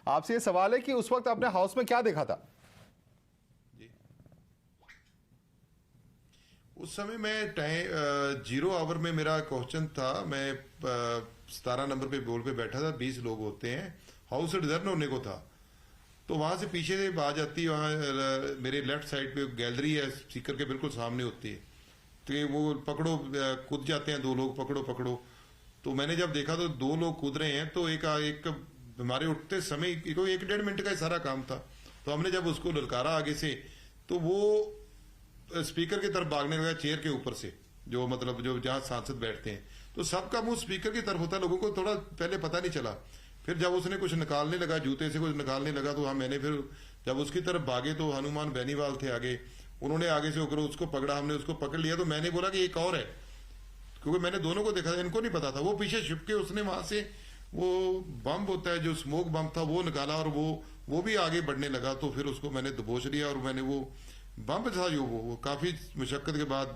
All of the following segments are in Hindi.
आपसे ये सवाल है कि उस वक्त आपने हाउस में क्या देखा था? उस समय मैं टाइम 0 आवर में मेरा क्वेश्चन था। मैं 17 नंबर पे बोल पे बैठा था। 20 लोग होते हैं, हाउस रिजर्व होने को था। तो वहां से पीछे से आवाज आती है, वहां मेरे लेफ्ट साइड पे गैलरी है, स्पीकर के बिल्कुल सामने होती है। तो वो पकड़ो, कूद जाते हैं 2 लोग, पकड़ो पकड़ो। तो मैंने जब देखा तो 2 लोग कूद रहे हैं। तो एक हमारे उठते समय 1-1.5 मिनट का ही सारा काम था। तो हमने जब उसको ललकारा आगे से, तो वो स्पीकर की तरफ भागने लगा, चेयर के ऊपर से, जो मतलब जो जहां सांसद बैठते हैं। तो सबका मुंह स्पीकर की तरफ होता है। लोगों को थोड़ा पहले पता नहीं चला। फिर जब उसने कुछ निकालने लगा, जूते से कुछ निकालने लगा, तो मैंने फिर जब उसकी तरफ भागे तो हनुमान बेनीवाल थे आगे, उन्होंने आगे से होकर उसको पकड़ा। हमने उसको पकड़ लिया। तो मैंने बोला कि एक और है, क्योंकि मैंने दोनों को देखा था, इनको नहीं पता था। वो पीछे छिप के उसने वहां से वो बम होता है जो स्मोक बम था वो निकाला, और वो भी आगे बढ़ने लगा। तो फिर उसको मैंने दबोच लिया, और मैंने वो बम था जो वो काफी मुशक्कत के बाद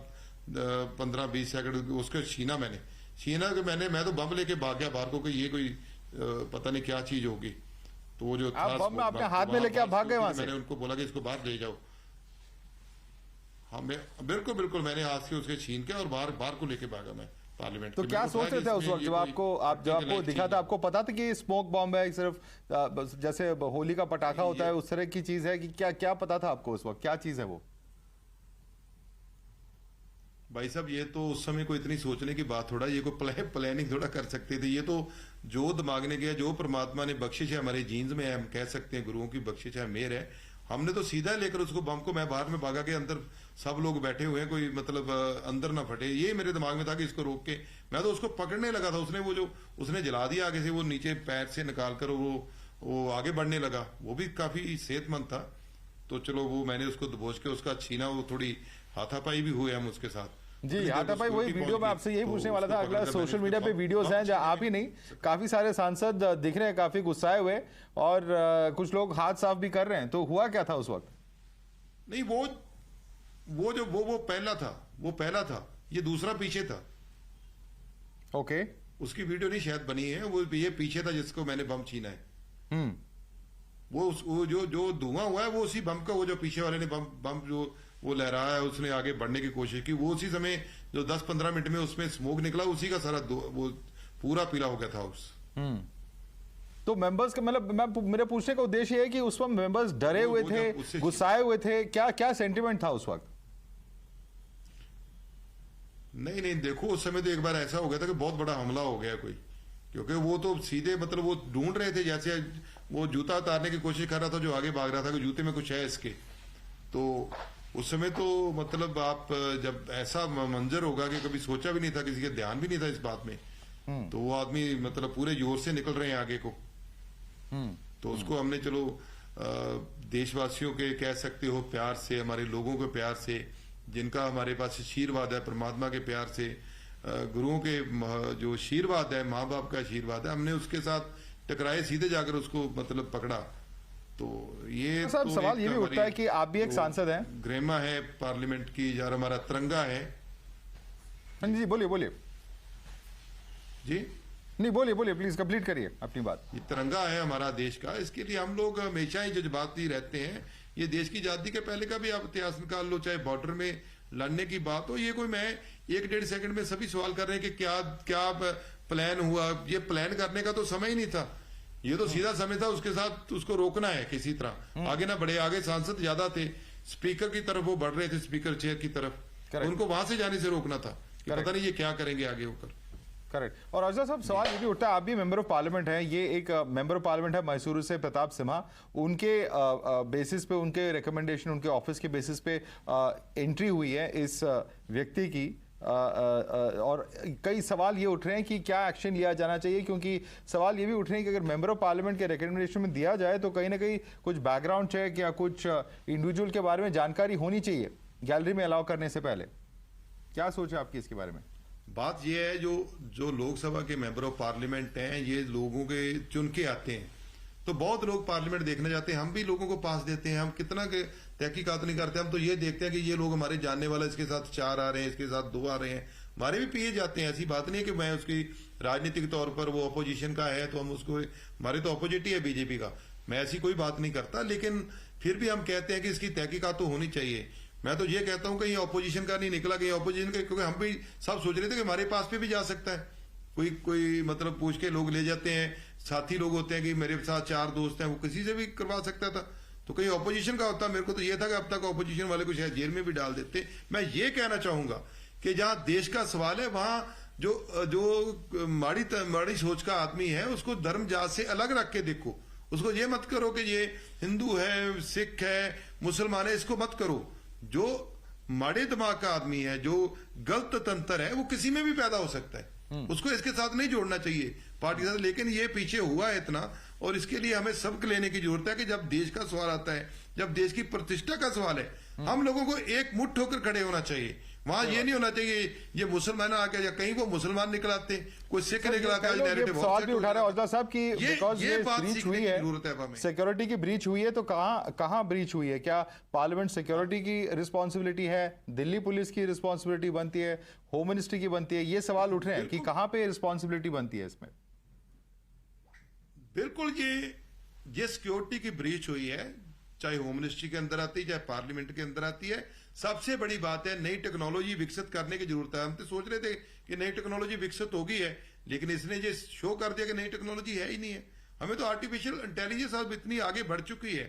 15-20 सेकंड उसके छीना। मैं तो बम लेके भाग गया बाहर को कि ये कोई पता नहीं क्या चीज होगी। तो वो जो था बम अपने हाथ में लेके आप भाग गए वहां से? मैंने उनको बोला कि इसको बाहर ले जाओ। हाँ, मैं बिल्कुल मैंने हाथ से उसके छीन के और बाहर को लेके भागा मैं पार्लियामेंट। तो क्या सोच रहे थे उस वक्त जब आपको दिखा था? आपको पता था कि स्मोक बॉम्ब है, सिर्फ जैसे होली का पटाखा होता है उस तरह की चीज है कि क्या पता था आपको उस वक्त क्या चीज है वो? भाई साहब, ये तो उस समय को इतनी सोचने की बात थोड़ा, ये कोई प्लानिंग थोड़ा कर सकते थे। ये तो जो दिमाग ने किया, जो परमात्मा ने बख्शिश है, हमारे जीन्स में है, हम कह सकते हैं गुरुओं की बख्शिश है, मेहर है। हमने तो सीधा लेकर उसको बम को, मैं बाहर में भागा के, अंदर सब लोग बैठे हुए हैं, कोई मतलब अंदर ना फटे, ये मेरे दिमाग में था कि इसको रोक के मैं तो उसको पकड़ने लगा था। उसने जला दिया आगे से, वो नीचे पैर से निकाल कर वो आगे बढ़ने लगा। वो भी काफी सेहतमंद था। तो चलो वो मैंने उसको दबोच के उसका छीना। वो थोड़ी हाथापाई भी हुए हम उसके साथ। जी, हाथापाई वही वीडियो में आपसे यही पूछने वाला था। अगला सोशल मीडिया पे वीडियोस हैं जहां आप ही नहीं, काफी सारे सांसद दिख रहे हैं काफी गुस्साए हुए, और कुछ लोग हाथ साफ भी कर रहे हैं। तो हुआ क्या था उस वक्त? नहीं, वो पहला था, ये दूसरा पीछे था। ओके, उसकी वीडियो नहीं शायद बनी है। वो ये पीछे था जिसको मैंने बम छीना है। वो जो धुआं हुआ है वो उसी बम का, वो जो पीछे वाले ने बम जो वो लहराया है, उसने आगे बढ़ने की कोशिश की। वो उसी समय जो 10-15 मिनट में उसमें स्मोक निकला, उसी का सारा वो पूरा पीला हो गया था हाउस। तो मेंबर्स का मतलब मेरे पूछने का उद्देश्य है कि उस वक्त मेंबर्स डरे हुए थे, गुस्साए हुए थे, क्या सेंटिमेंट था उस वक्त? नहीं, देखो उस समय तो एक बार ऐसा हो गया था कि बहुत बड़ा हमला हो गया कोई, क्योंकि वो तो सीधे मतलब वो ढूंढ रहे थे, जैसे वो जूता उतारने की कोशिश कर रहा था जो आगे भाग रहा था कि जूते में कुछ है इसके। तो उस समय तो मतलब आप जब ऐसा मंजर होगा कि कभी सोचा भी नहीं था, किसी के ध्यान भी नहीं था इस बात में। तो वो आदमी मतलब पूरे जोर से निकल रहे हैं आगे को। तो उसको हमने चलो देशवासियों के कह सकते हो प्यार से, हमारे लोगों के प्यार से, जिनका हमारे पास आशीर्वाद है, परमात्मा के प्यार से, गुरुओं के जो आशीर्वाद है, माँ बाप का आशीर्वाद है, हमने उसके साथ टकराए, सीधे जाकर उसको मतलब पकड़ा। तो ये तो सवाल ये भी उठता है कि आप भी एक सांसद हैं, ग्रेमा है पार्लियामेंट की, यार हमारा तिरंगा है। हाँ जी, बोलिए जी, नहीं बोलिए प्लीज कंप्लीट करिए अपनी बात। ये तिरंगा है हमारा देश का, इसके लिए हम लोग हमेशा ही जज्बाती रहते हैं। ये देश की आजादी के पहले का भी आप इतिहास निकाल लो, चाहे बॉर्डर में लड़ने की बात हो। ये कोई मैं 1-1.5 सेकंड में सभी सवाल कर रहे हैं कि क्या प्लान हुआ। ये प्लान करने का तो समय ही नहीं था, ये तो सीधा समय था उसके साथ उसको रोकना है किसी तरह, आगे ना बढ़े। आगे सांसद ज्यादा थे, स्पीकर की तरफ वो बढ़ रहे थे, स्पीकर चेयर की तरफ, उनको वहां से जाने से रोकना था। पता नहीं ये क्या करेंगे आगे होकर। करेक्ट। और अजय साहब, सवाल ये भी उठता है, आप भी मेंबर ऑफ पार्लियामेंट हैं, ये एक मेंबर ऑफ पार्लियामेंट है मैसूर से प्रताप सिम्हा, उनके बेसिस पे, उनके रिकमेंडेशन, उनके ऑफिस के बेसिस पे एंट्री हुई है इस व्यक्ति की, और कई सवाल ये उठ रहे हैं कि क्या एक्शन लिया जाना चाहिए, क्योंकि सवाल ये भी उठ रहे हैं कि अगर मेंबर ऑफ पार्लियामेंट के रिकमेंडेशन में दिया जाए तो कहीं ना कहीं कुछ बैकग्राउंड चेक या कुछ इंडिविजुअल के बारे में जानकारी होनी चाहिए गैलरी में अलाउ करने से पहले। क्या सोच है आपकी इसके बारे में? बात यह है, जो लोकसभा के मेंबर ऑफ पार्लियामेंट हैं, ये लोगों के चुन के आते हैं। तो बहुत लोग पार्लियामेंट देखने जाते हैं, हम भी लोगों को पास देते हैं, हम कितना के तहकीकात नहीं करते, हम तो ये देखते हैं कि ये लोग हमारे जानने वाले, इसके साथ 4 आ रहे हैं, इसके साथ 2 आ रहे हैं, हमारे भी पीए जाते हैं, ऐसी बात नहीं है कि मैं उसकी राजनीतिक तौर पर वो अपोजिशन का है तो हम उसको, हमारे तो अपोजिट ही है बीजेपी का, मैं ऐसी कोई बात नहीं करता, लेकिन फिर भी हम कहते हैं कि इसकी तहकीकात तो होनी चाहिए। मैं तो ये कहता हूं कि ये ऑपोजिशन का नहीं निकला, कि ऑपोजिशन का, क्योंकि हम भी सब सोच रहे थे कि हमारे पास पे भी जा सकता है, कोई मतलब पूछ के लोग ले जाते हैं, साथी लोग होते हैं कि मेरे साथ 4 दोस्त हैं, वो किसी से भी करवा सकता था, तो कहीं ऑपोजिशन का होता। मेरे को तो ये था कि अब तक ऑपोजिशन वाले को शायद जेल में भी डाल देते। मैं ये कहना चाहूंगा कि जहां देश का सवाल है वहां जो माड़ी सोच का आदमी है उसको धर्म जात से अलग रख के देखो, उसको ये मत करो कि ये हिंदू है, सिख है, मुसलमान है, इसको मत करो। जो माड़े दिमाग का आदमी है, जो गलत तंत्र है, वो किसी में भी पैदा हो सकता है, उसको इसके साथ नहीं जोड़ना चाहिए पार्टी के साथ। लेकिन ये पीछे हुआ है इतना, और इसके लिए हमें सबक लेने की जरूरत है कि जब देश का सवाल आता है, जब देश की प्रतिष्ठा का सवाल है, हम लोगों को एक मुट्ठ होकर खड़े होना चाहिए। वहां ये नहीं होना चाहिए ये मुसलमान आके, या कहीं वो मुसलमान निकलाते, कोई सिख निकला के नैरेटिव सवाल भी उठा रहे हैं औजला साहब की, बिकॉज ये बात ब्रीच हुई है, सिक्योरिटी की ब्रीच हुई है, तो कहां ब्रीच हुई है? क्या पार्लियामेंट सिक्योरिटी की रिस्पॉन्सिबिलिटी है, दिल्ली पुलिस की रिस्पॉन्सिबिलिटी बनती है, होम मिनिस्ट्री की बनती है? ये सवाल उठ रहे हैं कि कहां पे रिस्पॉन्सिबिलिटी बनती है इसमें? बिल्कुल, ये सिक्योरिटी की ब्रीच हुई है, चाहे होम मिनिस्ट्री के अंदर आती है, चाहे पार्लियामेंट के अंदर आती है। सबसे बड़ी बात है, नई टेक्नोलॉजी विकसित करने की जरूरत है। हम तो सोच रहे थे कि नई टेक्नोलॉजी विकसित होगी है, लेकिन इसने ये शो कर दिया कि नई टेक्नोलॉजी है ही नहीं है। हमें तो आर्टिफिशियल इंटेलिजेंस अब इतनी आगे बढ़ चुकी है,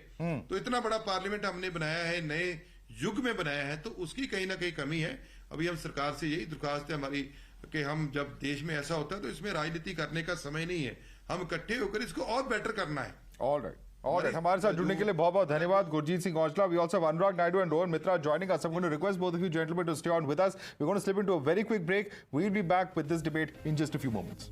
तो इतना बड़ा पार्लियामेंट हमने बनाया है, नए युग में बनाया है, तो उसकी कहीं ना कहीं कमी है। अभी हम सरकार से यही दरखास्त है हमारी कि हम, जब देश में ऐसा होता है तो इसमें राजनीति करने का समय नहीं है, हम इकट्ठे होकर इसको और बेटर करना है। ऑलराइट, हमारे साथ जुड़ने के लिए बहुत बहुत धन्यवाद Gurjeet Singh Aujla. We also have Anurag Naidu and Rohan Mitra joining us. I'm going to request both of you gentlemen to stay on with us. We're going to slip into a very quick break. We'll be back with this debate in just a few moments.